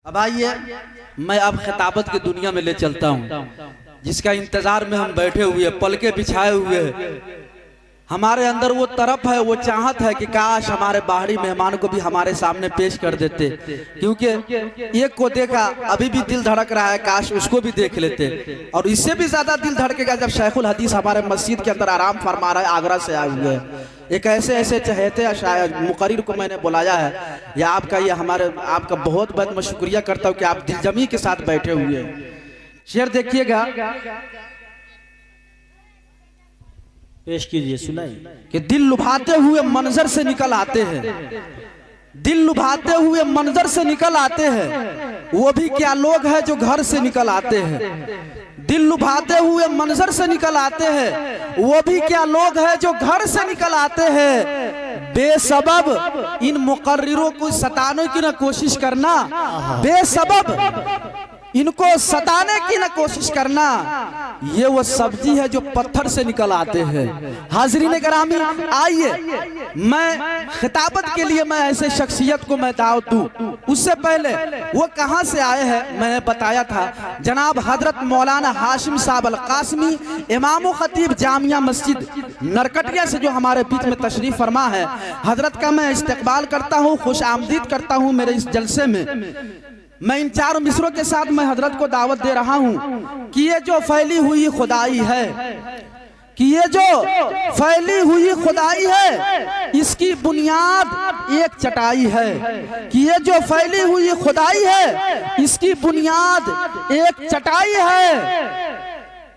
अब आइए मैं अब खिताबत की दुनिया में ले चलता हूँ, जिसका इंतजार में हम बैठे हुए पलके बिछाए हुए हैं। हमारे अंदर वो तरफ है, वो चाहत है कि काश हमारे बाहरी मेहमान को भी हमारे सामने पेश कर देते, क्योंकि एक को देखा अभी भी दिल धड़क रहा है, काश उसको भी देख लेते। और इससे भी ज्यादा दिल धड़केगा जब शेखुल हदीस हमारे मस्जिद के अंदर आराम फरमा रहा है, आगरा से आए हुए हैं। एक ऐसे चहेते शायद मुकर्रिर को मैंने बुलाया है, या आपका ये हमारे आपका बहुत बहुत मैं शुक्रिया करता हूँ कि आप दिलजमी के साथ बैठे हुए हैं। शेर देखिएगा, पेश कीजिए, सुनाइए। कि दिल लुभाते हुए मंजर से निकल आते हैं, दिल लुभाते हुए मंजर से निकल आते हैं, वो भी क्या लोग हैं जो घर से निकल आते हैं। दिल लुभाते हुए मंजर से निकल आते हैं, वो भी क्या लोग हैं जो घर से निकल आते हैं। बेसबब इन मुकर्रिरों को सताने की ना कोशिश करना, बेसबब इनको सताने की ना कोशिश करना। ये वो सब्जी है जो पत्थर से निकल आते हैं। हाज़रीन करामी, आइए मैं खिताबत के लिए मैं ऐसे शख्सियत को मैं दावत दूं। उससे पहले वो कहां से आए हैं मैंने बताया था। जनाब हजरत मौलाना हाशिम साहब अल कासमी इमाम खतीब जामिया मस्जिद नरकटिया से जो हमारे बीच में तशरीफ फरमा है, हजरत का मैं इस्तकबाल करता हूँ, खुश आमदीद करता हूँ मेरे इस जलसे में। मैं इन चार मिसरों के साथ मैं हजरत को दावत दे रहा हूं कि ये जो फैली हुई खुदाई है, कि ये जो फैली हुई खुदाई है, इसकी बुनियाद एक चटाई है। कि ये जो फैली हुई खुदाई है, इसकी बुनियाद एक चटाई है।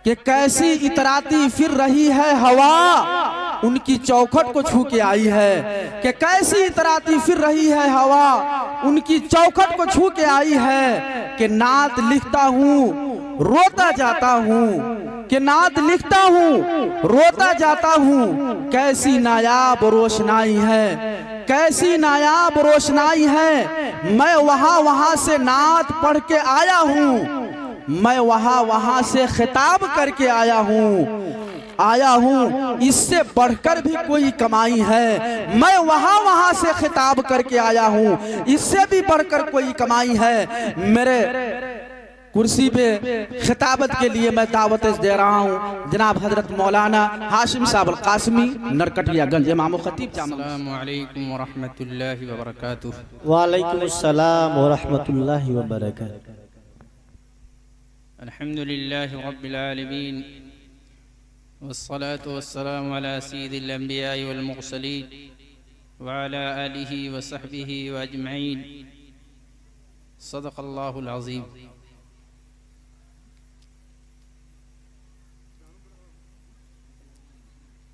कि कैसी इतराती फिर रही है हवा, उनकी चौखट को छू के आई है। कि कैसी इतराती फिर रही है हवा, उनकी चौखट को छू के आई है। कि नात लिखता हूँ रोता जाता हूँ, कि नात लिखता हूँ रोता जाता हूँ। कैसी नायाब रोशनाई है, कैसी नायाब रोशनाई है। मैं वहाँ से नात पढ़ के आया हूँ, मैं वहाँ से खिताब करके आया हूँ। इससे बढ़कर भी कोई कमाई है। मैं वहाँ से खिताब करके आया हूँ, इससे भी बढ़कर कोई कमाई है। मेरे कुर्सी पे खिताबत के लिए मैं दावत दे रहा हूँ जनाब हजरत मौलाना हाशिम साहब अल कासमी नरकटियागंज इमाम खतीब। अस्सलामु अलैकुम व रहमतुल्लाहि व बरकातुहू। वालेकुम अस्सलाम व रहमतुल्लाहि व बरकातुहू। अल्हम्दुलिल्लाहि रब्बिल आलमीन वस्सलातु वस्सलामु अला सय्यिदिल अंबिया'i वल मुरसलीन व अला आलिहि व सहबिहि व अजमईन। सदक़ल्लाहुल अज़ीम।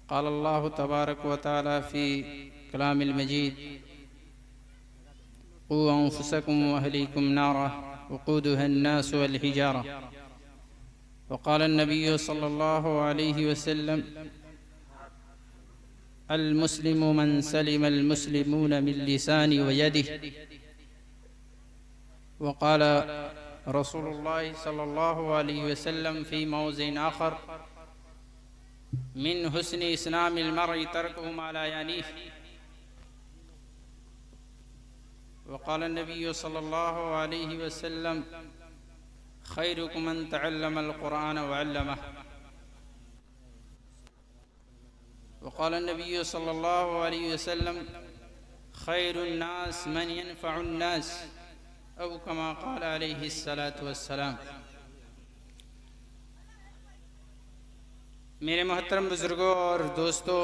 क़ाल अल्लाहु तबारक व तआला फ़ी कलामिल मजीद, क़ू अन्फ़ुसकुम व अहलीकुम नारा वक़ूदुहा अन्नासु वल हिजारा। वक़ाल अन्नबिय्यु सल्लल्लाहु अलैहि वसल्लम, अल मुस्लिमु मन सलिमल मुस्लिमून मिन लिसानिहि व यदिहि। वक़ाल रसूलुल्लाहि सल्लल्लाहु अलैहि वसल्लम फ़ी मौज़िन आख़र, मिन हुस्नि इस्लामिल मर्इ तर्कुहु मा ला यानीह। वक़ाल अन्नबिय्यु सल्लल्लाहु अलैहि वसल्लम, खैरुकुम मन तअल्लमल क़ुरआन व अल्लमह। वक़ाल अन्नबिय्यु सल्लल्लाहु अलैहि वसल्लम, खैरुन नास मन यनफ़उन नास, औ कमा क़ाल अलैहिस्सलातु वस्सलाम। मेरे मोहतरम बुज़ुर्गों और दोस्तों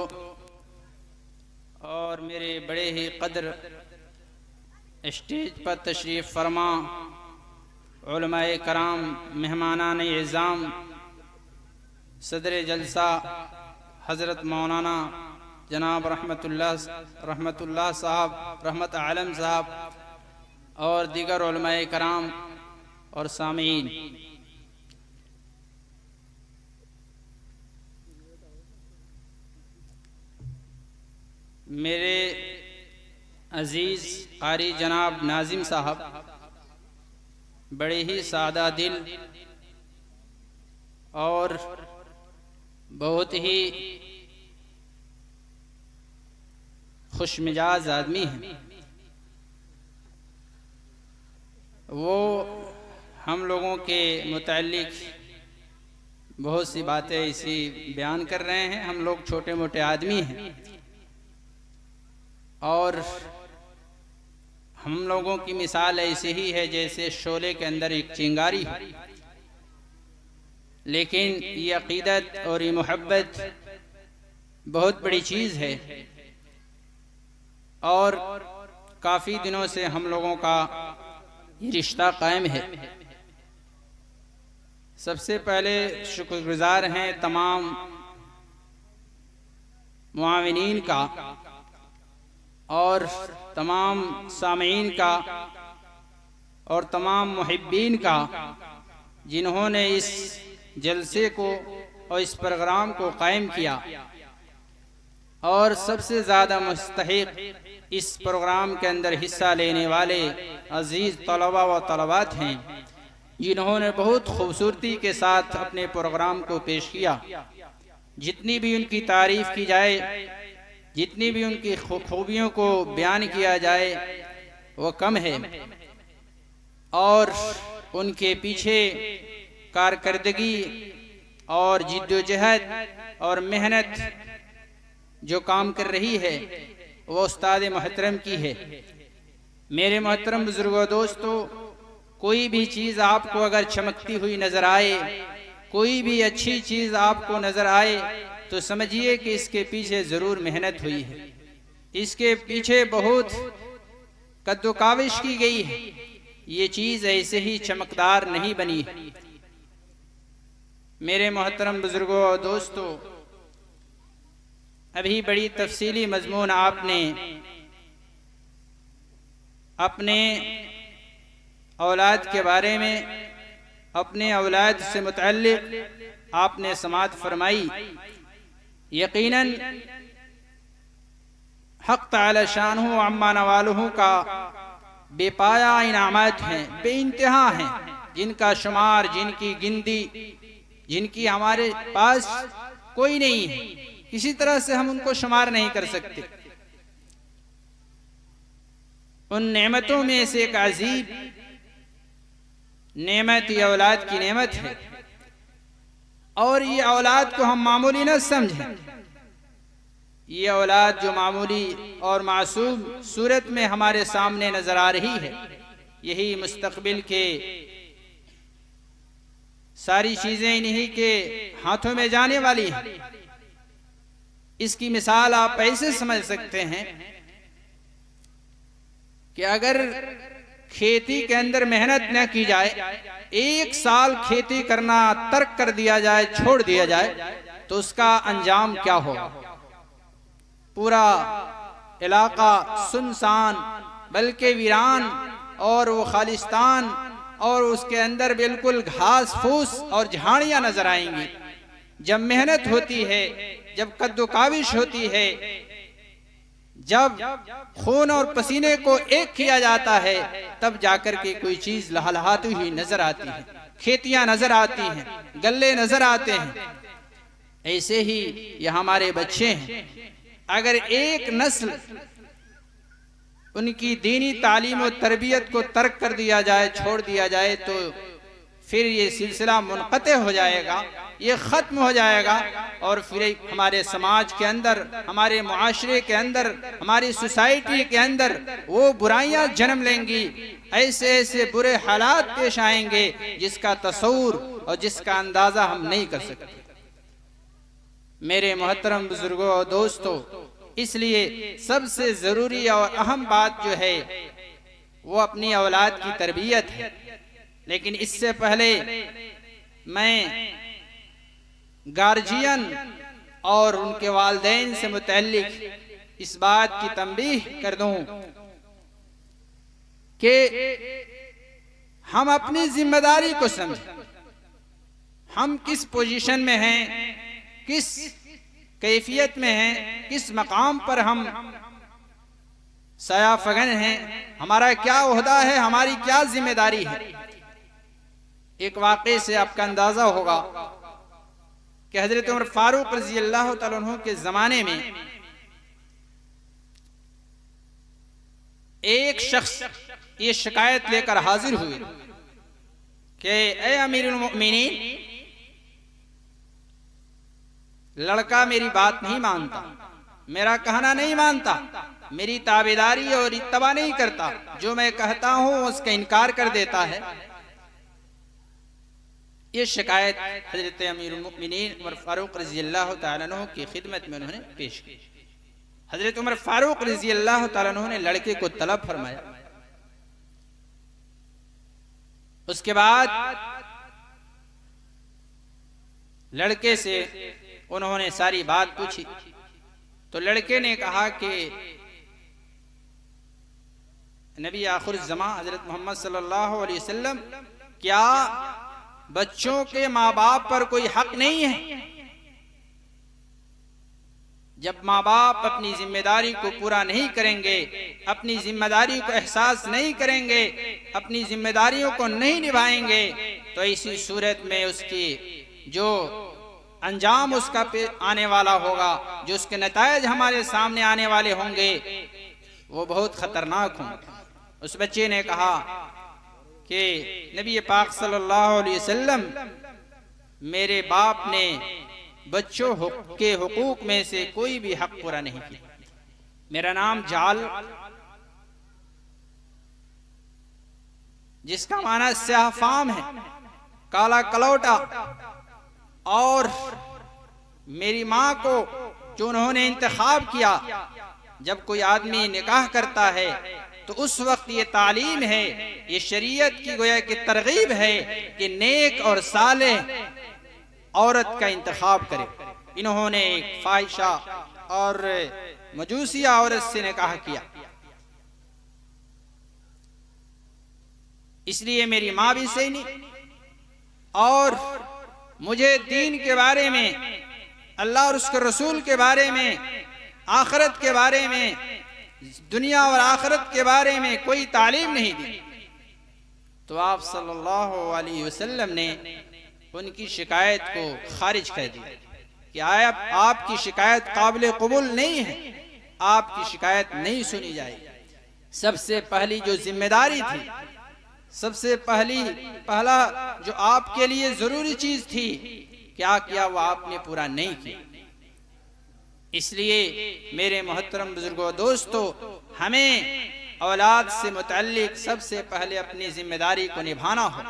और मेरे बड़े ही कदर स्टेज पर तशरीफ़ फरमा उलमाए कराम, मेहमानान इज़ाम, सदर जलसा हज़रत मौलाना जनाब रहमतुल्लाह साहब, रहमत आलम साहब और दीगर उलमाए कराम और सामीन। मेरे अज़ीज़ क़ारी जनाब नाज़िम साहब बड़े ही सादा दिल और बहुत ही खुश मिजाज आदमी हैं। वो हम लोगों के मुताल्लिक बहुत सी बातें ऐसी बयान कर रहे हैं। हम लोग छोटे मोटे आदमी हैं और हम लोगों की मिसाल ऐसी ही है जैसे शोले के अंदर एक चिंगारी हो, लेकिन ये अकीदत और ये मोहब्बत बहुत बड़ी चीज़ है और काफ़ी दिनों से हम लोगों का ये रिश्ता कायम है। सबसे पहले शुक्रगुजार हैं तमाम मुआविनीन का और तमाम सामीन का और तमाम मुहिब्बीन का, जिन्होंने इस जलसे को और इस प्रोग्राम को कायम किया। और सबसे ज़्यादा मुस्तहिक इस प्रोग्राम के अंदर हिस्सा लेने वाले अजीज़ तलबा व तलबात हैं, जिन्होंने बहुत खूबसूरती के साथ अपने प्रोग्राम को पेश किया। जितनी भी उनकी तारीफ़ की जाए, जितनी भी उनकी खूबियों को बयान किया जाए वो कम है। और उनके पीछे कारकर्दगी और जिद्दोजहद और मेहनत जो काम कर रही है वो उस्ताद मोहतरम की है। मेरे मोहतरम बुजुर्गों दोस्तों, कोई भी चीज़ आपको अगर चमकती हुई नज़र आए, कोई भी अच्छी चीज़ आपको नज़र आए, तो समझिए कि इसके पीछे ज़रूर मेहनत हुई है, इसके पीछे बहुत कद्दोकाविश की गई है। ये चीज़ ऐसे ही चमकदार नहीं बनी है। मेरे मोहतरम बुजुर्गों और दोस्तों, अभी बड़ी तफसीली मजमून आपने अपने औलाद के बारे में, अपने औलाद से मुतअल्लिक़ आपने समाअत फरमाई। यकीनन हक़ तआला शानुहु अम्मा नवालुहु का बेपाया इनामात हैं, बेइंतहा हैं, जिनका शुमार, जिनकी गिनती, जिनकी हमारे पास कोई नहीं है। किसी तरह से हम उनको शुमार नहीं कर सकते। उन नेमतों में से एक अजीब नेमत ये औलाद की नेमत है और ये औलाद को हम मामूली न समझें। ये औलाद जो मामूली और मासूम सूरत में हमारे सामने नजर आ रही है, यही मुस्तकबिल के सारी चीजें इन्हीं के हाथों में जाने वाली हैं। इसकी मिसाल आप ऐसे समझ सकते हैं कि अगर खेती के अंदर मेहनत न की जाए, एक साल खेती करना तर्क कर दिया जाए, छोड़ दिया जाए, तो उसका अंजाम क्या होगा? पूरा इलाका सुनसान बल्कि वीरान और वो खालिस्तान, और उसके अंदर बिल्कुल घास फूस और झाड़ियां नजर आएंगी। जब मेहनत होती है, जब कद्दोकाविश होती है, जब खून और पसीने को एक किया जाता है, तब जाकर के कोई चीज लहलहाती हुई नजर आती है, खेतियां नजर आती हैं, गल्ले नजर आते हैं। ऐसे ही ये हमारे बच्चे हैं। अगर एक नस्ल उनकी दीनी तालीम और तरबियत को तर्क कर दिया जाए, छोड़ दिया जाए, तो फिर ये सिलसिला मुनक़ते हो जाएगा, ये ख़त्म हो जाएगा। और फिर हमारे समाज के अंदर, हमारे मुआशरे के अंदर, हमारी सोसाइटी के अंदर वो बुराइयां जन्म लेंगी। ऐसे ऐसे बुरे हालात पेश आएंगे जिसका तसव्वुर और जिसका अंदाज़ा हम नहीं कर सकते। मेरे मोहतरम बुजुर्गों और दोस्तों, इसलिए सबसे ज़रूरी और अहम बात जो है वो अपनी औलाद की तरबियत है। लेकिन इससे पहले मैं गार्जियन और उनके वालिदैन से मुतअल्लिक़ इस बात की तंबीह कर दूं कि हम अपनी जिम्मेदारी को समझें। हम किस पोजीशन में हैं, किस कैफियत में हैं, किस मकाम पर हम सयाफगन हैं, हमारा क्या ओहदा है, हमारी क्या जिम्मेदारी है। एक वाक़े से आपका अंदाजा होगा कि हजरत उमर फारूक रज़ी अल्लाह तआला अन्हु के जमाने में एक शख्स ये शिकायत लेकर हाजिर हुए कि ए अमीरुल मोमिनीन, लड़का मेरी बात नहीं मानता, मेरा कहना नहीं मानता, मेरी ताबेदारी और इत्तबा नहीं करता, जो मैं कहता हूं उसका इनकार कर देता है। ये शिकायत हजरत अमीरुल मोमिनीन उमर फारूक रज़ियल्लाहु तआला अन्हु की खिदमत में उन्होंने पेश की। हजरत उमर फारूक रज़ियल्लाहु तआला अन्हु ने लड़के को तलब फरमाया। उसके बाद लड़के से उन्होंने सारी बात पूछी तो लड़के ने कहा कि नबी आखिर ज़मा हजरत मोहम्मद सल्लल्लाहु अलैहि वसल्लम, क्या बच्चों के माँ बाप पर कोई हक नहीं है? जब माँ बाप अपनी जिम्मेदारी को पूरा नहीं करेंगे, अपनी जिम्मेदारी को एहसास नहीं करेंगे, अपनी जिम्मेदारियों को नहीं निभाएंगे, तो इसी सूरत में उसकी जो अंजाम उसका पे आने वाला होगा, जो उसके नतायज हमारे सामने आने वाले होंगे, वो बहुत खतरनाक होंगे। उस बच्चे ने कहा कि नबी पाक सल्लल्लाहु अलैहि वसल्लम, मेरे बाप ने बच्चों के हुकूक में से कोई भी हक पूरा नहीं किया। मेरा नाम जाल, जिसका माना स्याहफाम है, काला कलौटा, और मेरी माँ को जो उन्होंने इंतखाब किया, जब कोई आदमी निकाह करता है तो उस वक्त ये तालीम है, ये शरीयत की गोया की तरगीब है कि नेक और सालेह औरत का इंतखाब करे। इन्होंने एक फाहिशा और मजूसिया औरत से निकाह किया, इसलिए मेरी माँ भी सही नहीं, और मुझे दीन के बारे में, अल्लाह और उसके रसूल के बारे में, आखिरत के बारे में, दुनिया और आखिरत के बारे में कोई तालीम नहीं दी। तो आप सल्लल्लाहु अलैहि वसल्लम ने उनकी शिकायत को खारिज कर दिया कि आपकी शिकायत काबिल कबूल नहीं है, आपकी शिकायत नहीं सुनी जाएगी। सबसे पहली जो जिम्मेदारी थी, सबसे पहला जो आपके लिए जरूरी चीज थी, क्या किया वो आपने पूरा नहीं किया। इसलिए मेरे मोहतरम बुजुर्गों, दोस्तों, हमें औलाद से मुतल्लिक सबसे पहले अपनी जिम्मेदारी को निभाना हो।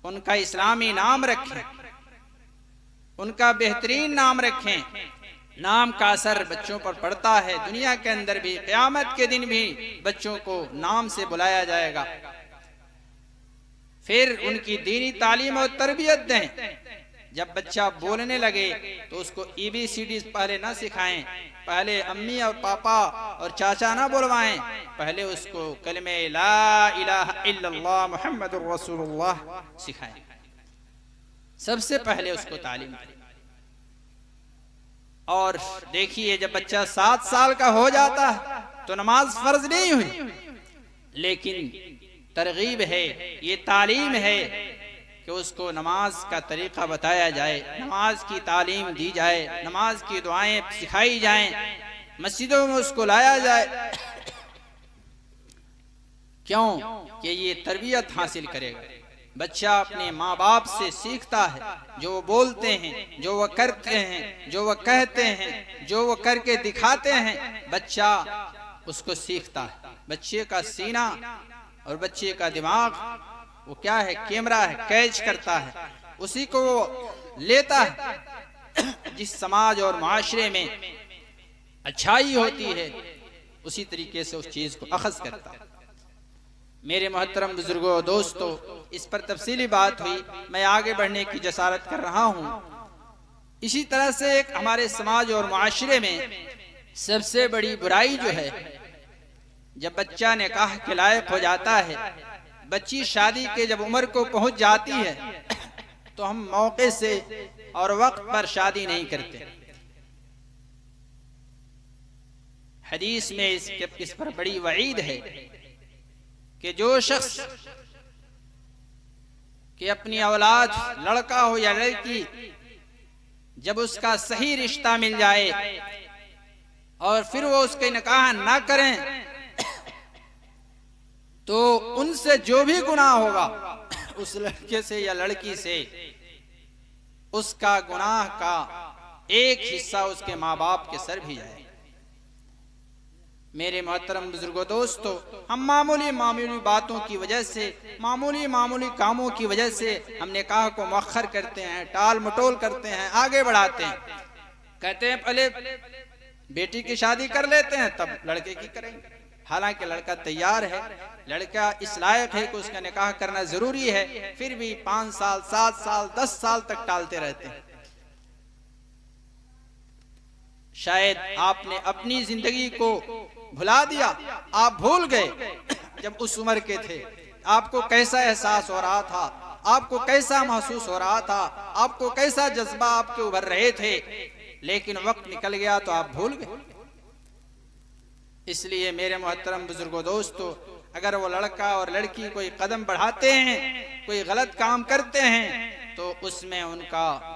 उनका इस्लामी नाम रखें, उनका बेहतरीन नाम रखें। नाम का असर बच्चों पर पड़ता है, दुनिया के अंदर भी, क़यामत के दिन भी बच्चों को नाम से बुलाया जाएगा। फिर उनकी दीनी तालीम और तरबियत दें। जब बच्चा बोलने लगे तो उसको ABCD पहले ना सिखाएं, पहले अम्मी और पापा और चाचा ना बुलवाएं, पहले उसको कलमे ला इलाहा इल्लल्लाह मुहम्मदुर रसूलुल्लाह सिखाएं। सबसे पहले उसको तालीम दें। और देखिए, जब बच्चा 7 साल का हो जाता है तो नमाज फर्ज नहीं हुई, लेकिन तरगीब है, ये तालीम है कि उसको नमाज का तरीका बताया जाए, नमाज की तालीम दी जाए, नमाज की दुआएं सिखाई जाएं, मस्जिदों में उसको लाया जाए। क्यों? कि ये तरबियत हासिल करेगा। बच्चा अपने माँ बाप से सीखता है, जो वो बोलते हैं, जो वो करते हैं, जो वो कहते हैं, जो वो करके दिखाते हैं, बच्चा उसको सीखता है। बच्चे का सीना और बच्चे का दिमाग वो क्या है? कैमरा है, कैच करता है, उसी को वो लेता है। जिस समाज और माशरे में अच्छाई होती है, उसी तरीके से उस चीज को अखज़ करता है। मेरे मोहतरम बुजुर्गों, दोस्तों, इस पर तफसीली बात हुई, मैं आगे बढ़ने की जसारत कर रहा हूँ। इसी तरह से एक हमारे समाज और माशरे में सबसे बड़ी बुराई जो है, जब बच्चा निकाह के लायक हो जाता है, बच्ची शादी के जब उम्र को पहुंच जाती है, तो हम मौके से और वक्त पर शादी नहीं करते। हदीस में इस पर बड़ी वईद है कि जो शख्स कि अपनी औलाद, लड़का हो या लड़की, जब उसका सही रिश्ता मिल जाए और फिर वो उसके निकाह ना करें, तो उनसे जो भी गुनाह होगा उस लड़के से या लड़की से, उसका गुनाह का एक हिस्सा उसके माँ बाप के सर भी जाए। मेरे मोहतरम बुजुर्गों, दोस्तों, हम मामूली मामूली बातों की वजह से, मामूली मामूली कामों की वजह से हम निकाह को मुअख्खर करते हैं, टाल मटोल करते हैं, आगे बढ़ाते हैं। कहते हैं पहले बेटी की शादी कर लेते हैं तब लड़के की करेंगे। हालांकि लड़का तैयार है, लड़का इस लायक है कि उसका निकाह करना जरूरी है, फिर भी 5 साल 7 साल 10 साल तक टालते रहते हैं। शायद आपने अपनी जिंदगी को भुला दिया, आप भूल गए जब उस उम्र के थे आपको कैसा एहसास हो रहा था, आपको कैसा महसूस हो रहा था, आपको कैसा जज्बा आपके उभर रहे थे, लेकिन वक्त निकल गया तो आप भूल गए। इसलिए मेरे मोहतरम बुजुर्गों, दोस्तों, अगर वो लड़का और लड़की कोई कदम बढ़ाते हैं, कोई गलत काम करते हैं, तो उसमें उनका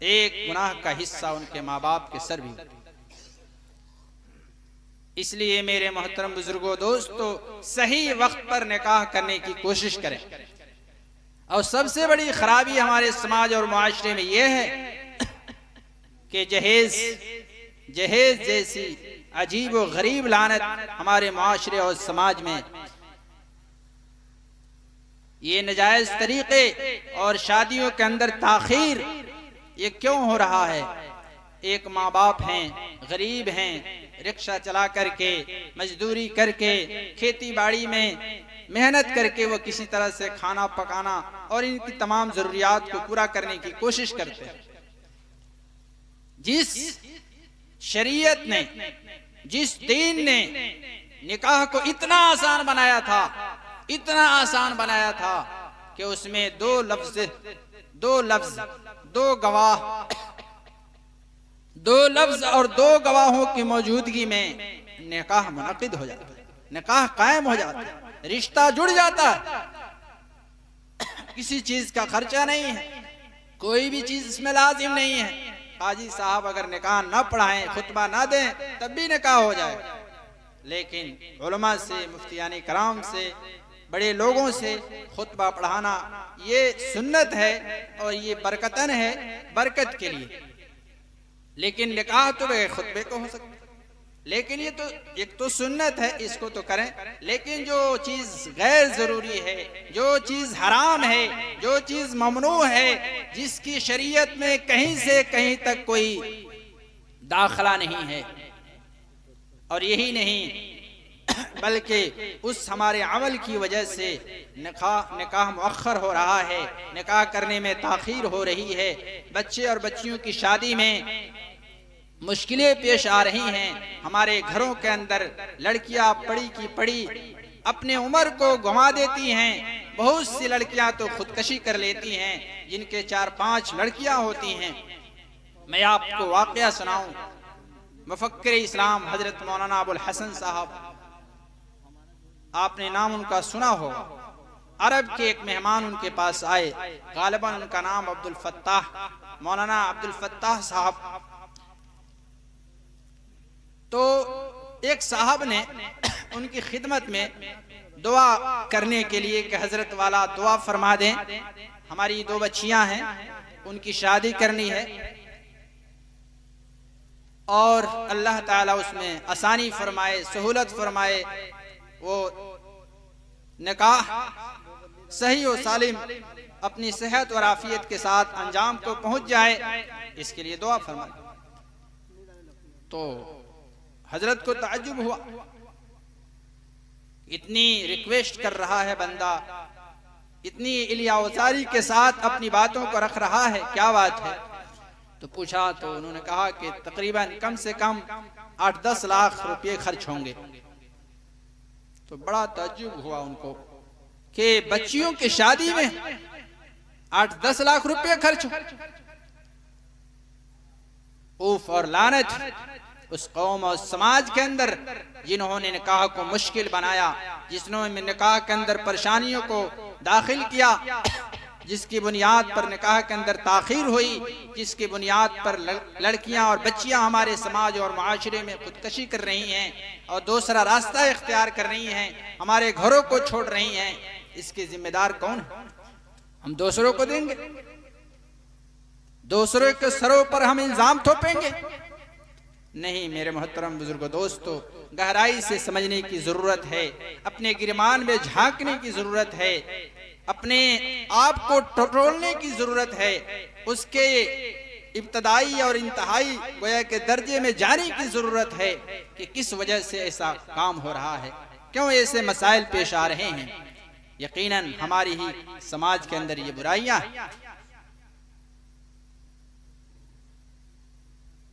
एक गुनाह का हिस्सा उनके माँ बाप के सर भी। इसलिए मेरे मोहतरम बुजुर्गों, दोस्तों, सही वक्त पर निकाह करने की कोशिश करें। और सबसे बड़ी खराबी हमारे समाज और मुआशरे में यह है कि जहेज जैसी अजीब और गरीब लानत हमारे मुआशरे और समाज में, ये नाजायज तरीके और शादियों के अंदर ताखीर ये क्यों हो रहा है? एक माँ बाप हैं, गरीब हैं, रिक्शा चला करके, मजदूरी करके, खेती बाड़ी में मेहनत करके वो किसी तरह से खाना पकाना और इनकी तमाम जरूरियात को पूरा करने की कोशिश करते हैं। जिस शरीयत ने, जिस दीन ने निकाह को इतना आसान बनाया था, इतना आसान बनाया था कि उसमें दो लफ्ज, दो लफ्ज और 2 गवाहों की मौजूदगी में निकाह मुनक़िद हो जाता है, निकाह कायम हो जाता है, रिश्ता जुड़ जाता है। किसी चीज का खर्चा नहीं है, कोई भी चीज इसमें लाजिम नहीं है। हाजी साहब अगर निकाह न पढ़ाएं, खुतबा न दें, तब भी निकाह हो जाएगा। लेकिन उलमा से, मुफ्तियानी कराम से, बड़े लोगों से खुतबा पढ़ाना ये सुन्नत है और ये बरकतन है, बरकत के लिए। लेकिन निकाह तो बगैर खुतबे को हो सकता है। लेकिन ये तो एक तो सुन्नत है, इसको तो करें। लेकिन जो चीज गैर जरूरी है, जो चीज हराम है, जो चीज ममनू है, जिसकी शरीयत में कहीं से कहीं तक कोई दाखला नहीं है, और यही नहीं बल्कि उस हमारे अमल की वजह से निकाह मुअख्खर हो रहा है, निकाह करने में ताखीर हो रही है, बच्चे और बच्चियों की शादी में मुश्किलें पेश आ रही हैं। हमारे घरों के अंदर लड़कियां पड़ी की पड़ी अपने उम्र को गंवा देती हैं। बहुत सी लड़कियां तो खुदकशी कर लेती हैं, जिनके 4-5 लड़कियां होती हैं। मैं आपको वाकया सुनाऊं। मुफक्किर इस्लाम हजरत मौलाना अबुल हसन साहब, आपने नाम उनका सुना होगा। अरब के एक मेहमान उनके पास आए, गालिबन उनका नाम अब्दुल फत्ताह, मौलाना अब्दुल फत्ताह साहब। तो एक साहब ने उनकी खिदमत में दुआ करने के लिए कि हजरत वाला दुआ फरमा दें, हमारी 2 बच्चियां हैं, उनकी शादी करनी है और अल्लाह ताला उसमें आसानी फरमाए, सहूलत फरमाए, वो निकाह सही और सालिम अपनी सेहत और आफियत के साथ अंजाम को पहुंच जाए, इसके लिए दुआ फरमाए। तो हजरत को ताज्जुब हुआ, इतनी रिक्वेस्ट कर रहा है बंदा, इतनी इलियावजारी के साथ अपनी बातों को रख रहा है, क्या बात है? तो पूछा तो उन्होंने कहा कि तकरीबन कम से कम 8-10 लाख रुपए खर्च होंगे। तो बड़ा ताज्जुब हुआ उनको कि बच्चियों की शादी में 8-10 लाख रुपए खर्च हो। उफ और लानत उस कौम और समाज के अंदर जिन्होंने निकाह को मुश्किल बनाया, जिन्होंने निकाह के अंदर परेशानियों को दाखिल किया, जिसकी बुनियाद पर निकाह के अंदर ताखीर हुई, जिसकी बुनियाद पर लड़कियां और बच्चियां हमारे समाज और माशरे में खुदकशी कर रही हैं और दूसरा रास्ता इख्तियार कर रही हैं, हमारे घरों को छोड़ रही हैं, इसके जिम्मेदार कौन है? हम दूसरों को देंगे? दूसरों के सरों पर हम इल्जाम थोपेंगे? नहीं मेरे मोहतरम बुजुर्गों, दोस्तों, गहराई से समझने की जरूरत है, अपने गिरमान में झांकने की जरूरत है, अपने आप को टटोलने की जरूरत है, उसके इब्तदाई और इंतहाई गोया के दर्जे में जाने की जरूरत है कि किस वजह से ऐसा काम हो रहा है, क्यों ऐसे मसाइल पेश आ रहे हैं। यकीनन हमारी ही समाज के अंदर ये बुराइयां हैं।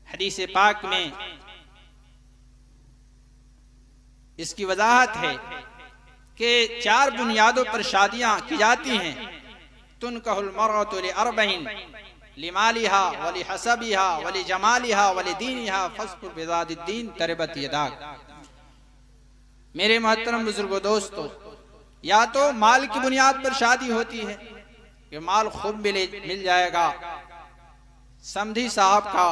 हदीस पाक में इसकी वजाहत है कि 4 बुनियादों पर शादियां की जाती हैं। तुनकहुल मरअतु लिअरबइन लिमालिहा वलिहसबिहा वलिजमालिहा वलिदीनिहा फस्कुर बिज़ातिद्दीन तरबत यदाक। मेरे मोहतरम बुजुर्गों, दोस्तों, या तो माल की बुनियाद पर शादी होती है कि माल खूब मिल जाएगा, समधी साहब का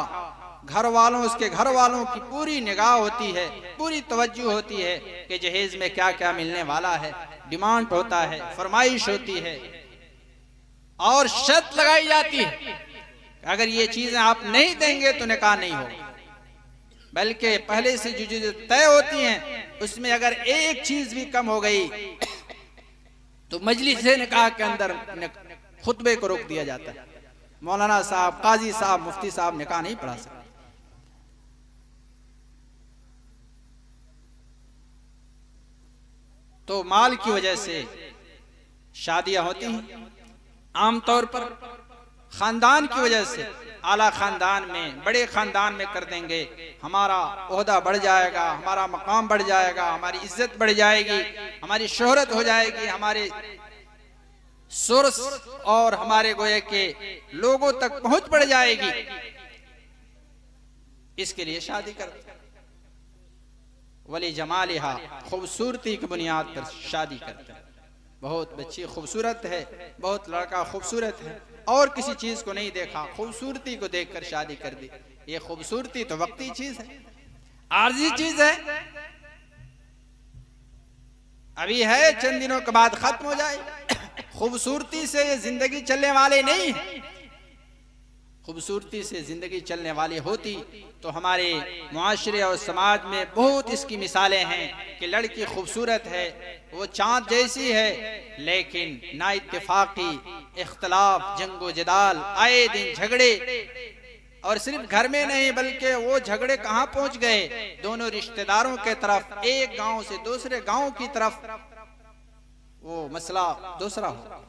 घर वालों, उसके घर वालों की पूरी निगाह होती है, पूरी तवज्जो होती है कि जहेज में क्या क्या मिलने वाला है, डिमांड होता है, फरमाइश होती है और शर्त लगाई जाती है अगर ये चीजें आप नहीं देंगे तो निकाह नहीं होगा। बल्कि पहले से जो तय होती हैं उसमें अगर एक चीज भी कम हो गई तो मजलिस निकाह के अंदर खुतबे को रोक दिया जाता है। मौलाना साहब, काजी साहब, मुफ्ती साहब निकाह नहीं पढ़ा सकते। तो माल की वजह से शादियां होती हैं। आमतौर पर खानदान की वजह से, आला खानदान में, बड़े खानदान में कर देंगे, हमारा ओहदा बढ़ जाएगा, हमारा मकाम बढ़ जाएगा, हमारी इज्जत बढ़ जाएगी, हमारी शोहरत हो जाएगी, हमारे सोर्स और हमारे गोये के लोगों तक पहुंच बढ़ जाएगी, इसके लिए शादी करते। वली जमालिहा, खूबसूरती की बुनियाद पर शादी करते हैं। बहुत बच्ची खूबसूरत है, बहुत लड़का खूबसूरत है, और किसी चीज को नहीं देखा, खूबसूरती को देखकर शादी कर दी। ये खूबसूरती तो वक्ती चीज है, आर्जी चीज है, अभी है, चंद दिनों के बाद खत्म हो जाए। खूबसूरती से ये जिंदगी चलने वाले नहीं है। खूबसूरती से जिंदगी चलने वाली होती तो हमारे मुआशरे और समाज में बहुत इसकी मिसालें हैं कि लड़की खूबसूरत है, वो चांद जैसी है, लेकिन ना इत्तेफाकी, इख्तलाफ, जंगो जदाल, आए दिन झगड़े, और सिर्फ घर में नहीं बल्कि वो झगड़े कहाँ पहुंच गए, दोनों रिश्तेदारों के तरफ, एक गांव से दूसरे गांव की तरफ वो मसला दूसरा हो।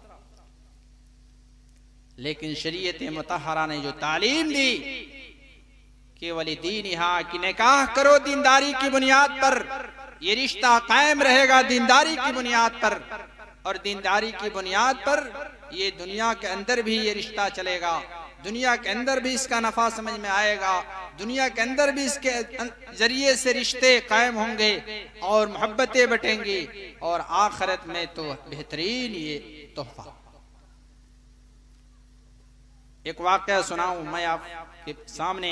लेकिन शरीयत मुतहरा ने जो तालीम दी कि वली दीन यहाँ की निकाह करो दीनदारी की बुनियाद पर, ये रिश्ता कायम रहेगा दीनदारी की बुनियाद पर, और दीनदारी की बुनियाद पर ये दुनिया के अंदर भी ये रिश्ता चलेगा, दुनिया के अंदर भी इसका नफा समझ में आएगा, दुनिया के अंदर भी इसके जरिए से रिश्ते कायम होंगे और मोहब्बतें बटेंगी, और आखिरत में तो बेहतरीन ये तोहफा। एक वाकया सुनाऊं मैं आपके सामने।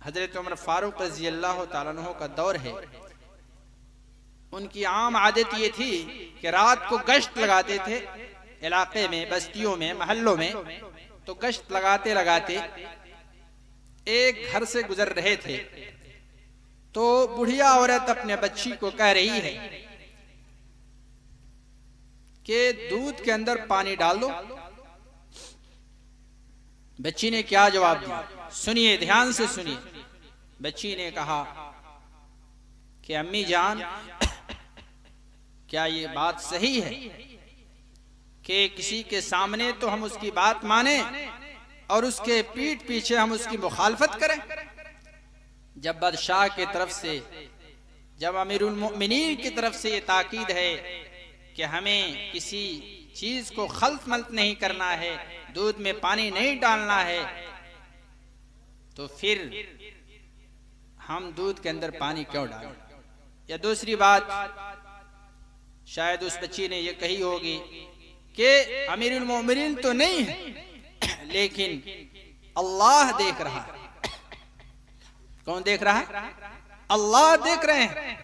हजरत उमर फारूक रजी अल्लाह तआला अन्हु का दौर है। उनकी आम आदत ये थी कि रात को गश्त लगाते थे इलाके में, बस्तियों में, महल्लों में। तो गश्त लगाते लगाते एक घर से गुजर रहे थे तो बुढ़िया औरत अपने बच्ची को कह रही है कि दूध के अंदर पानी डाल दो। बच्ची ने क्या जवाब दिया, सुनिए, ध्यान से सुनिए। बच्ची ने कहा कि अम्मी जान, क्या ये बात सही है कि किसी के सामने तो हम उसकी बात माने और उसके पीठ पीछे हम उसकी मुखालफत करें? जब बादशाह की तरफ से, जब अमीरुल मोमिनीन की तरफ से ये ताकीद है कि हमें किसी चीज को खल्त मल्त नहीं करना है, दूध में पानी नहीं डालना है, तो फिर हम दूध के अंदर पानी क्यों डालें? या दूसरी बात, शायद उस बच्ची ने ये कही होगी कि अमीरुल मोमिनीन तो नहीं है, लेकिन अल्लाह देख रहा है। कौन देख रहा है? अल्लाह देख रहे हैं।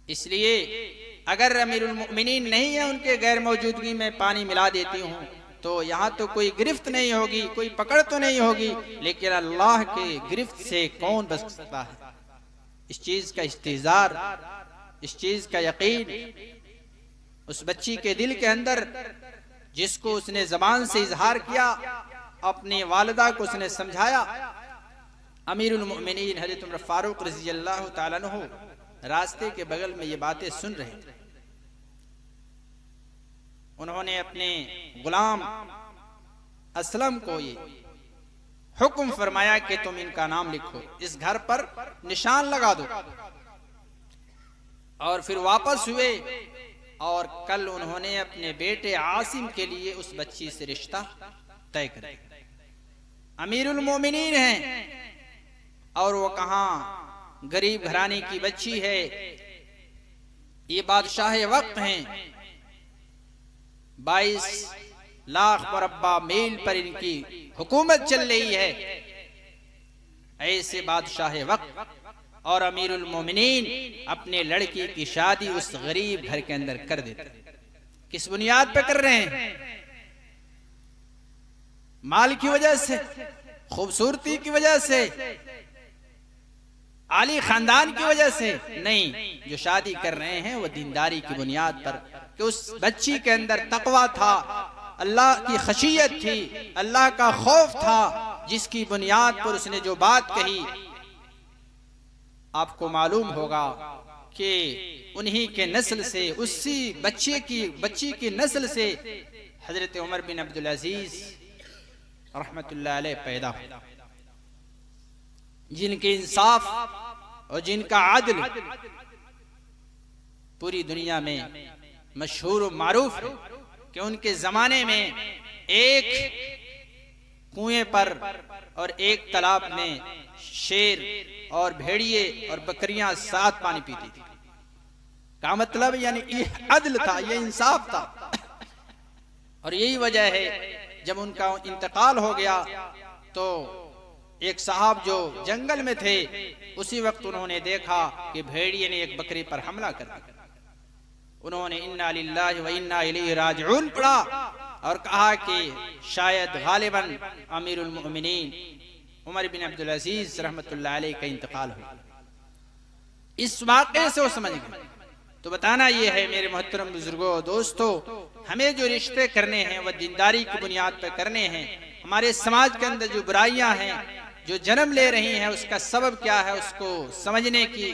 इसलिए अगर अमीरुल मोमिनीन नहीं है, उनके गैर मौजूदगी में पानी मिला देती हूं, तो यहां तो कोई गिरफ्त नहीं होगी, कोई पकड़ तो नहीं होगी, लेकिन अल्लाह के गिरफ्त से कौन बच सकता है? इस चीज का इस्तेजार, इस चीज का यकीन उस बच्ची के दिल के अंदर, जिसको उसने जबान से इजहार किया, अपनी वालिदा को उसने समझाया। अमीरुल मोमिनीन हज़रत उमर फारूक रज़ी अल्लाह तआला अन्हु रास्ते के बगल में ये बातें सुन रहे थे। उन्होंने अपने गुलाम असलम को ये हुक्म फरमाया कि तुम इनका नाम लिखो, इस घर पर निशान लगा दो। और फिर वापस हुए और कल उन्होंने अपने बेटे आसिम के लिए उस बच्ची से रिश्ता तय कर दिया। अमीरुल मोमिनीन हैं और वो कहां गरीब घराने की बच्ची है, ये बादशाह वक्त हैं। 22 लाख मुरब्बा मील पर इनकी हुकूमत चल रही है। ऐसे बादशाह वक्त और अमीरुल मोमिनीन अपने लड़की की शादी उस गरीब घर के अंदर कर देते। किस बुनियाद पे कर रहे हैं? माल की वजह से, खूबसूरती की वजह से, आली खानदान की वजह से नहीं। जो शादी कर रहे हैं वो दीनदारी की बुनियाद पर, कि उस बच्ची के अंदर तकवा था, अल्लाह की खशियत थी, अल्लाह का खौफ था, जिसकी बुनियाद पर उसने जो बात कही। आपको मालूम होगा कि उन्हीं के नस्ल से, उसी बच्ची की नस्ल से हजरत उमर बिन अब्दुल अजीज रहमतुल्लाह अलैह पैदा हुए, जिनके इंसाफ और जिनका आदल पूरी दुनिया में मशहूर और मारूफ है। कि उनके जमाने में एक कुएं पर और एक तालाब में शेर और भेड़िए और बकरियां साथ पानी पीती थी। का मतलब यानी ये अदल था, ये इंसाफ था। और यही वजह है जब उनका इंतकाल हो गया तो एक साहब जो जंगल में थे, उसी वक्त उन्होंने देखा कि भेड़िए ने एक बकरी पर हमला कर दिया। उन्होंने इन्ना लिल्लाहि व इन्ना इलैहि राजिऊन पढ़ा और कहा कि शायद गालिबन अमीरुल मोमिनीन उमर बिन अब्दुल अजीज रहमतुल्लाह अलैह का इंतकाल हो। इस वाक़े से वो समझ गए। तो बताना ये है मेरे मोहतरम बुजुर्गों, दोस्तों, हमें जो रिश्ते करने हैं वह दीनदारी की बुनियाद पर करने हैं। हमारे समाज के अंदर जो बुराइयां हैं, जो जन्म ले रही हैं, उसका सबब क्या है, उसको समझने की,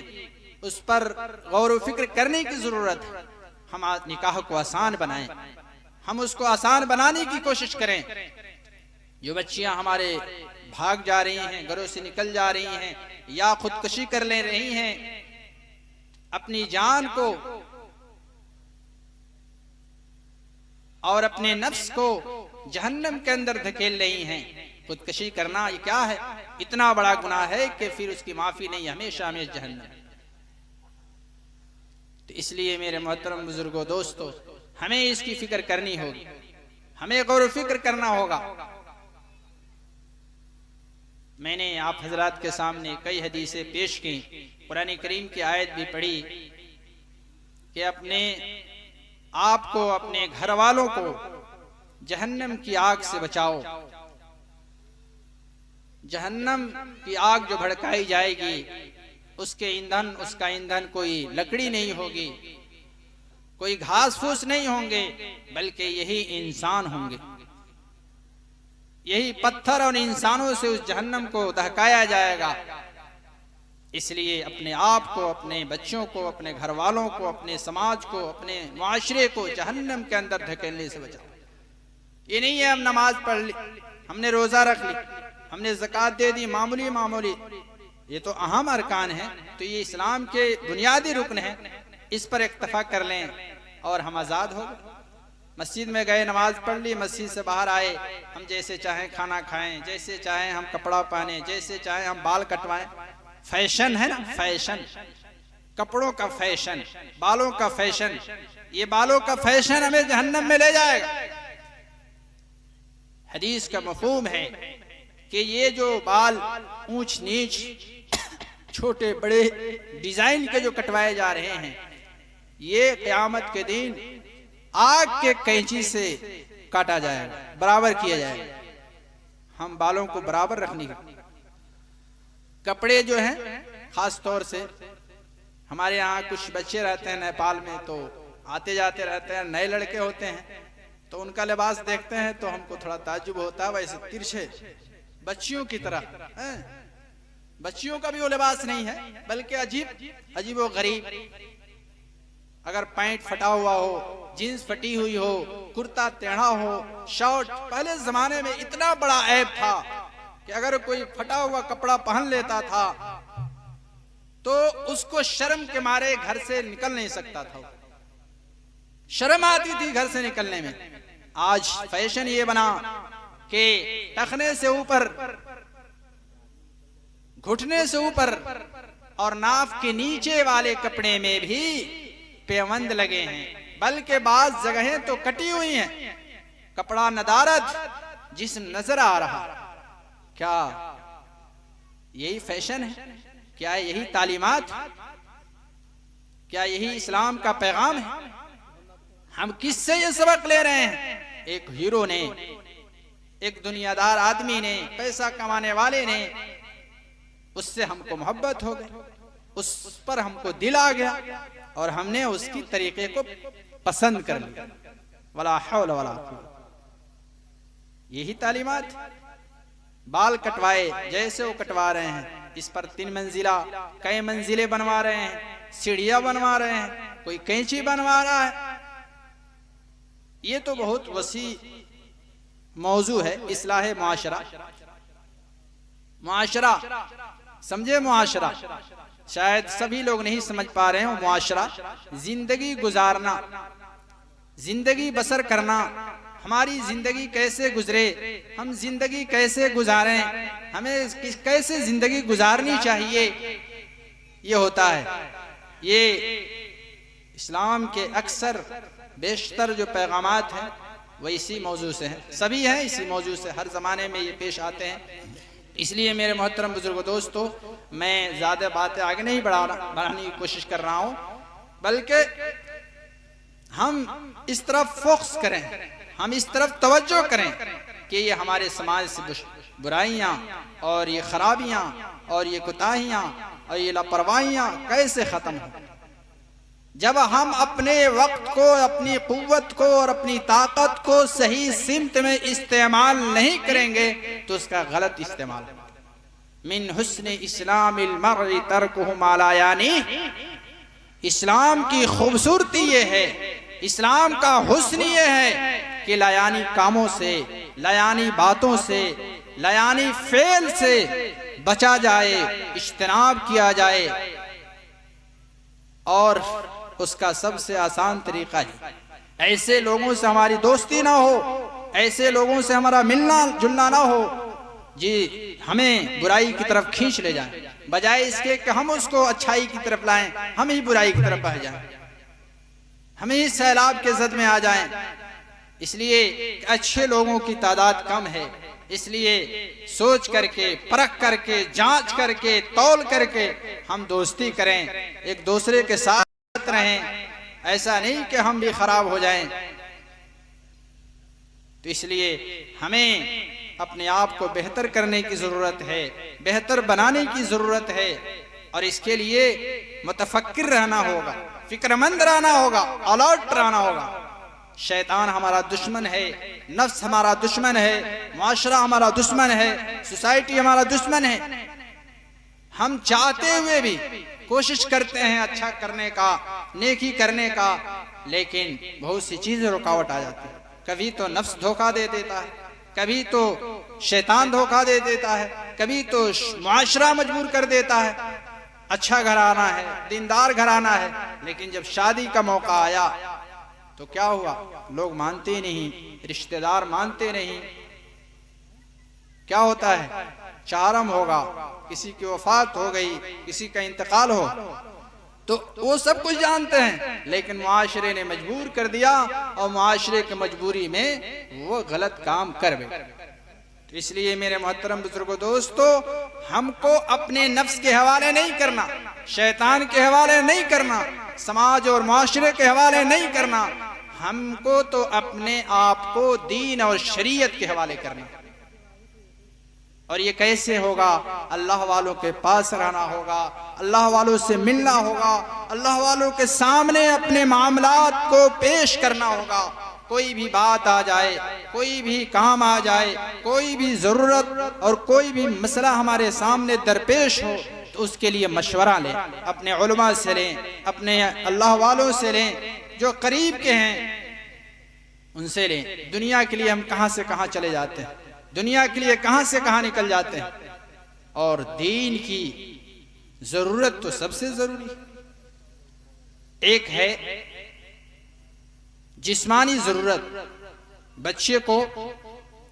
उस पर गौर व फिक्र करने की जरूरत है। हम निकाह को आसान बनाएं, हम उसको आसान बनाने की कोशिश करें। जो बच्चियां हमारे भाग जा रही हैं, घरों से निकल जा रही हैं या खुदकुशी कर ले रही हैं, अपनी जान को और अपने नफ्स को जहन्नम के अंदर धकेल रही हैं। खुदकुशी करना ये क्या है? इतना बड़ा गुनाह है कि फिर उसकी माफी नहीं, हमेशा हमेशा जहन्नम। तो इसलिए मेरे मोहतरम बुजुर्गों, दोस्तों, हमें इसकी फिक्र करनी होगी, हमें गौर फिक्र करना होगा। मैंने आप हजरात के सामने कई हदीसें पेश की, कुरान करीम की आयत भी पढ़ी कि अपने आप को, अपने घर वालों को जहन्नम की आग से बचाओ। जहन्नम की आग जो भड़काई जाएगी, उसका ईंधन कोई लकड़ी नहीं होगी, कोई घास फूस नहीं होंगे, बल्कि यही इंसान होंगे। यही पत्थर और इंसानों से उस जहन्नम को दहकाया जाएगा। इसलिए अपने आप को, अपने बच्चों को, अपने घर वालों को, अपने समाज को, अपने मुआशरे को जहन्नम के अंदर धकेलने से बचाओ। ये नहीं है हम नमाज पढ़ ली, हमने रोजा रख ली, हमने ज़कात दे दी, मामूली मामूली, ये तो अहम अरकान है, तो ये इस्लाम के बुनियादी रुकन है, इस पर इक्तफा कर लें और हम आज़ाद हो गए। मस्जिद में गए, नमाज पढ़ ली, मस्जिद से बाहर आए, हम जैसे चाहें खाना खाएं, जैसे चाहें हम कपड़ा पहने, जैसे चाहें हम बाल कटवाएं। फैशन है ना, फैशन। कपड़ों का फैशन, बालों का फैशन, ये बालों का फैशन हमें जहन्नम में ले जाएगा। हदीस का मफहूम है कि ये जो बाल ऊंच नीच, छोटे बड़े डिजाइन के जो कटवाए जा रहे हैं, ये क़यामत के दिन आग के कैंची से काटा जाएगा, बराबर किया जाएगा। हम बालों को बराबर रखने का, कपड़े जो हैं खास तौर से हमारे यहाँ कुछ बच्चे रहते हैं नेपाल में, तो आते जाते रहते हैं, नए लड़के होते हैं, तो उनका लिबास देखते हैं तो हमको थोड़ा ताज्जुब होता है। वैसे तिरछे बच्चियों की तरह हैं, बच्चियों का भी वो लिबास नहीं है, बल्कि अजीब व गरीब। अगर पैंट फटा हुआ हो, जीन्स फटी हुई हो, कुर्ता टेढ़ा हो, शर्ट, पहले जमाने में इतना बड़ा ऐब था कि अगर कोई फटा हुआ कपड़ा पहन लेता था तो उसको शर्म के मारे घर से निकल नहीं सकता था, शर्म आती थी घर से निकलने में। आज फैशन ये बना कि टखने से ऊपर, घुटने से ऊपर और नाफ के नीचे वाले कपड़े में भी पेवंद लगे हैं, बल्कि बाज जगहें तो कटी हुई हैं, कपड़ा नदारत, जिस्म नजर आ रहा। क्या यही फैशन है? क्या यही तालीमात? क्या यही इस्लाम का पैगाम है? हम किससे ये सबक ले रहे हैं? एक हीरो ने, एक दुनियादार आदमी ने, पैसा कमाने वाले ने, उससे हमको मोहब्बत हो गई, उस पर हमको दिल आ गया और हमने उसकी तरीके को पसंद कर लिया। वला हौल वला कुव्वत, यही तालीमात। बाल कटवाए जैसे वो कटवा रहे हैं, इस पर 3 मंजिला कई मंजिले बनवा रहे हैं, सीढ़ियां बनवा रहे हैं, कोई कैंची बनवा रहा है। ये तो बहुत वसी मौजू है, इस्लाह मुआशरा। मुआशरा समझे? मुआशरा शायद सभी लोग नहीं समझ पा रहे हो। मुआशरा जिंदगी गुजारना, जिंदगी बसर करना, हमारी जिंदगी कैसे गुजरे, हम जिंदगी कैसे गुजारें, हमें कैसे जिंदगी गुजारनी चाहिए, ये होता है। ये इस्लाम के अक्सर बेशतर जो पैगामात हैं वह इसी मौजू से हैं, सभी हैं इसी मौजू से, हर ज़माने में ये पेश आते हैं। इसलिए मेरे मोहतरम बुजुर्गों, दोस्तों, मैं ज़्यादा बातें आगे नहीं बढ़ाने की कोशिश कर रहा हूँ, बल्कि हम इस तरफ फोकस करें, हम इस तरफ तवज्जो करें कि ये हमारे समाज से बुराइयाँ और ये खराबियाँ और ये कोताहियाँ और ये लापरवाहियाँ कैसे ख़त्म हो। जब हम अपने वक्त को, अपनी कुव्वत को और अपनी ताकत को सही सिमत में इस्तेमाल नहीं करेंगे तो उसका गलत इस्तेमाल। मिन हुस्न इस्लामिल मर्इ तर्कुहु मा ला यानी, इस्लाम की खूबसूरती ये है, इस्लाम का हुस्न ये है कि लायानी कामों से, लायानी बातों से, लायानी फेल से बचा जाए, इज्तनाब किया जाए। और उसका सबसे आसान तरीका है, ऐसे लोगों से हमारी दोस्ती ना हो, ऐसे लोगों से हमारा मिलना जुलना ना हो जी हमें बुराई की तरफ खींच ले जाए, बजाय इसके कि हम उसको अच्छाई की तरफ लाएं, हम ही बुराई की तरफ बह जाएं, हम ही सैलाब के जद में आ जाएं। इसलिए अच्छे लोगों की तादाद कम है, इसलिए सोच करके, परख करके, जांच करके, तौल करके हम दोस्ती करें, एक दूसरे के साथ रहें, ऐसा नहीं कि हम भी खराब हो जाएं। तो इसलिए हमें अपने आप को बेहतर करने की जरूरत है, बेहतर बनाने की जरूरत है, और इसके लिए मुतफक्किर रहना होगा, फिक्रमंद रहना होगा, अलर्ट रहना होगा। शैतान हमारा दुश्मन है, नफ्स हमारा दुश्मन है, मुआशरा हमारा दुश्मन है, सोसाइटी हमारा दुश्मन है। हम चाहते हुए भी कोशिश करते हैं अच्छा करने का, नेकी करने का, लेकिन बहुत सी चीजें रुकावट आ जाती है। कभी तो नफ्स धोखा दे देता है, कभी तो शैतान धोखा दे देता है, कभी तो मुआशरा मजबूर कर देता है। अच्छा घराना है, दीनदार घराना है, लेकिन जब शादी का मौका आया तो क्या हुआ? लोग मानते नहीं, रिश्तेदार मानते नहीं। क्या होता है? चारम होगा, किसी की वफात हो गई, किसी का इंतकाल हो, तो वो सब कुछ जानते हैं, लेकिन मुआशरे ने मजबूर कर दिया और मुआशरे की मजबूरी में वो गलत काम कर बैठे। तो इसलिए मेरे मोहतरम बुजुर्गों दोस्तों, हमको अपने नफ्स के हवाले नहीं करना, शैतान के हवाले नहीं करना, समाज और मुआशरे के हवाले नहीं करना, हमको तो अपने आप को दीन और शरीयत के हवाले करना। और ये कैसे होगा? अल्लाह वालों के पास रहना होगा, अल्लाह वालों से मिलना होगा, अल्लाह वालों के सामने अपने मामलात को पेश करना होगा। कोई भी बात आ जाए, कोई भी काम आ जाए, कोई भी जरूरत और कोई भी मसला हमारे सामने दरपेश हो तो उसके लिए मशवरा लें, अपने उलमा से लें, अपने अल्लाह वालों से लें, जो करीब के हैं उनसे लें। दुनिया के लिए हम कहां से कहां चले जाते हैं, दुनिया के लिए कहां से कहां निकल जाते हैं, और दीन की जरूरत तो सबसे जरूरी। एक है जिस्मानी जरूरत, बच्चे को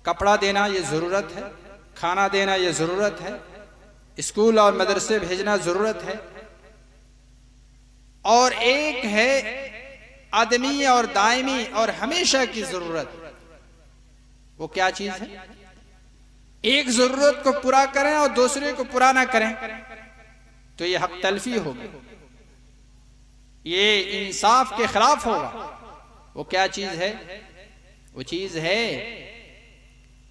कपड़ा देना ये जरूरत है, खाना देना ये जरूरत है, स्कूल और मदरसे भेजना जरूरत है। और एक है आदमी और दायमी और हमेशा की जरूरत। वो क्या चीज है? एक जरूरत को पूरा करें और दूसरे को पूरा ना करें तो ये हक तलफी होगी, ये इंसाफ के खिलाफ होगा। वो क्या चीज है? वो चीज है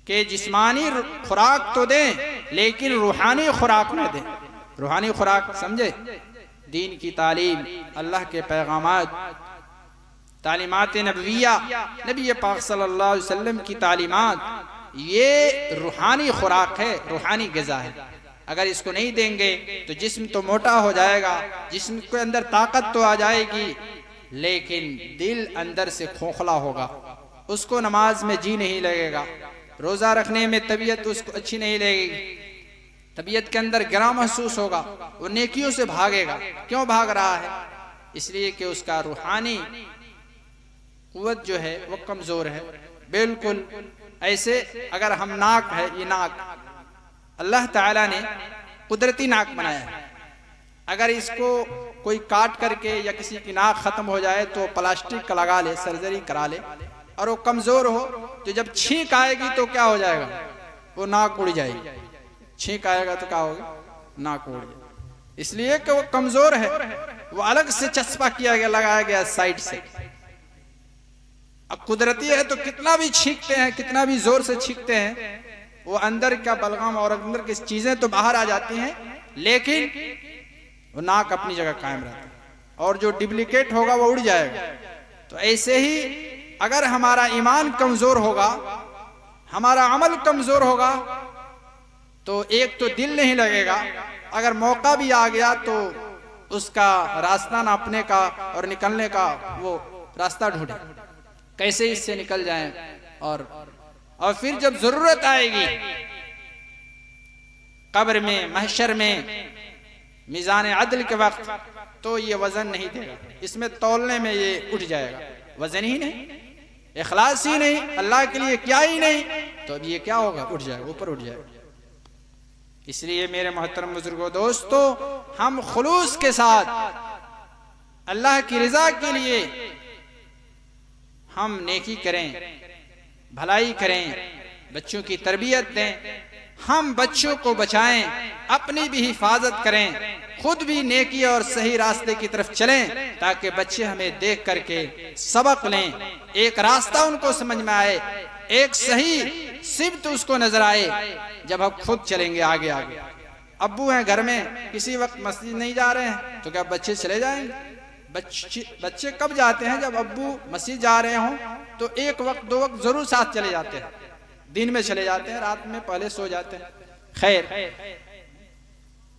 कि जिस्मानी खुराक तो दें लेकिन रूहानी खुराक न दें। रूहानी खुराक समझे? दीन की तालीम, अल्लाह के पैगामात, तालीमात नबविया, नबी पाक सल्लल्लाहु अलैहि वसल्लम की तालीमात, ये रूहानी खुराक है, रूहानी ग़िज़ा है। अगर इसको नहीं देंगे तो जिस्म तो मोटा हो जाएगा, जिस्म के अंदर ताकत तो आ जाएगी, लेकिन दिल अंदर से खोखला होगा, उसको नमाज में जी नहीं लगेगा, रोज़ा रखने में तबीयत उसको अच्छी नहीं लगेगी, तबीयत के अंदर गिरा महसूस होगा, वो नेकियों से भागेगा। क्यों भाग रहा है? इसलिए कि उसका रूहानी कुव्वत जो है वो कमजोर है। बिल्कुल ऐसे अगर हम नाक है, ये नाक अल्लाह ताला ने कुदरती नाक बनाया है, अगर इसको कोई काट करके या किसी की नाक खत्म हो जाए तो प्लास्टिक का लगा ले, सर्जरी करा ले, और वो कमजोर हो तो जब छींक आएगी तो क्या हो जाएगा? वो नाक उड़ जाएगी। छींक आएगा तो क्या होगा? नाक उड़ जाएगी। इसलिए कि वो कमजोर है, वो अलग से चस्पा किया गया, लगाया गया साइड से। अब कुदरती है तो कितना भी छींकते हैं, कितना भी जोर से छींकते हैं, वो अंदर का बलगम और अंदर की चीजें तो बाहर आ जाती हैं, लेकिन वो नाक अपनी जगह कायम रहता है, और जो डुप्लीकेट होगा वो उड़ जाएगा। तो ऐसे ही अगर हमारा ईमान कमजोर होगा, हमारा अमल कमजोर होगा, तो एक तो दिल नहीं लगेगा, अगर मौका भी आ गया तो उसका रास्ता नापने का और निकलने का वो रास्ता ढूंढे, कैसे इससे निकल जाएं। और फिर जब जरूरत आएगी कब्र में, महशर में, मीज़ान अदल के वक्त, तो ये वजन नहीं देगा, इसमें तौलने में ये उठ जाएगा। वजन ही नहीं, इखलास ही नहीं, अल्लाह के लिए क्या ही नहीं, तो अब ये क्या होगा? उठ जाएगा, ऊपर उठ जाएगा। इसलिए मेरे मोहतरम बुजुर्गों दोस्तों, हम खुलूस के साथ अल्लाह की रजा के लिए हम नेकी करें, भलाई करें, बच्चों की तरबियत दें, हम बच्चों को बचाएं, अपनी भी हिफाजत करें, खुद भी नेकी और सही रास्ते की तरफ चलें, ताकि बच्चे हमें देख करके सबक लें, एक रास्ता उनको समझ में आए, एक सही सिब्त उसको नजर आए। जब हम खुद चलेंगे आगे आगे, अब्बू हैं घर में, किसी वक्त मस्जिद नहीं जा रहे हैं तो क्या बच्चे चले जाएंगे? बच्चे कब जाते हैं? जब अब्बू मस्जिद जा रहे हों, तो एक वक्त दो वक्त जरूर साथ चले जाते हैं, दिन में चले जाते हैं, रात में पहले सो जाते हैं। खैर,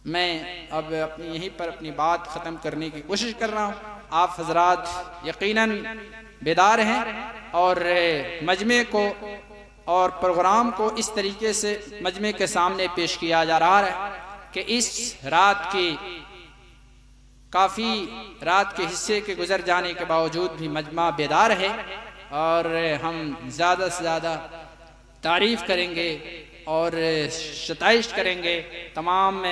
मैं अब अपनी यहीं पर अपनी बात ख़त्म करने की कोशिश कर रहा हूँ। आप हजरात यकीनन बेदार हैं और मजमे को और प्रोग्राम को इस तरीके से मजमे के सामने पेश किया जा रहा है कि इस रात की काफ़ी रात के हिस्से के गुजर जाने के बावजूद भी मजमा बेदार है, और हम ज़्यादा से ज़्यादा तारीफ़ करेंगे और शताइश करेंगे तमाम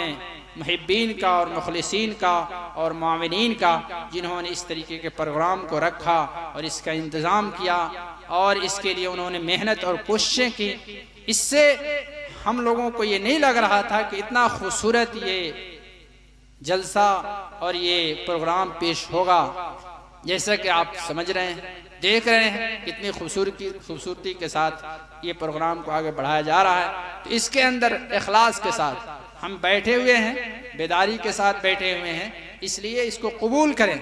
मुहिब्बीन का और मुखलिसीन का और मुआमिनीन का, जिन्होंने इस तरीके के प्रोग्राम को रखा और इसका इंतज़ाम किया और इसके लिए उन्होंने मेहनत और कोशिशें की। इससे हम लोगों को ये नहीं लग रहा था कि इतना खूबसूरत ये जलसा और ये प्रोग्राम पेश होगा। जैसा कि आप समझ रहे हैं, देख रहे हैं कितनी खूबसूरती के साथ ये प्रोग्राम को आगे बढ़ाया जा रहा है। तो इसके अंदर इखलास के साथ हम बैठे हुए हैं, बेदारी के साथ बैठे हुए हैं, इसलिए इसको कबूल करें।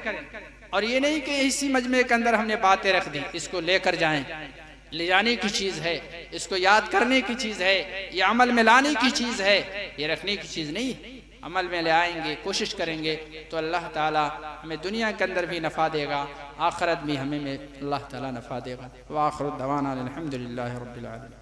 और ये नहीं कि इसी मजमे के अंदर हमने बातें रख दी, इसको लेकर जाएं। ले जाने की चीज़ है, इसको याद करने की चीज़ है, ये अमल में लाने की चीज़ है, ये रखने की चीज़ नहीं। अमल में ले आएंगे, कोशिश करेंगे तो अल्लाह ताला हमें दुनिया के अंदर भी नफ़ा देगा, आखिरत भी हमें अल्लाह ताला नफ़ा देगा। व आखिर दवाना अल्हम्दुलिल्लाहि रब्बिल आलमीन।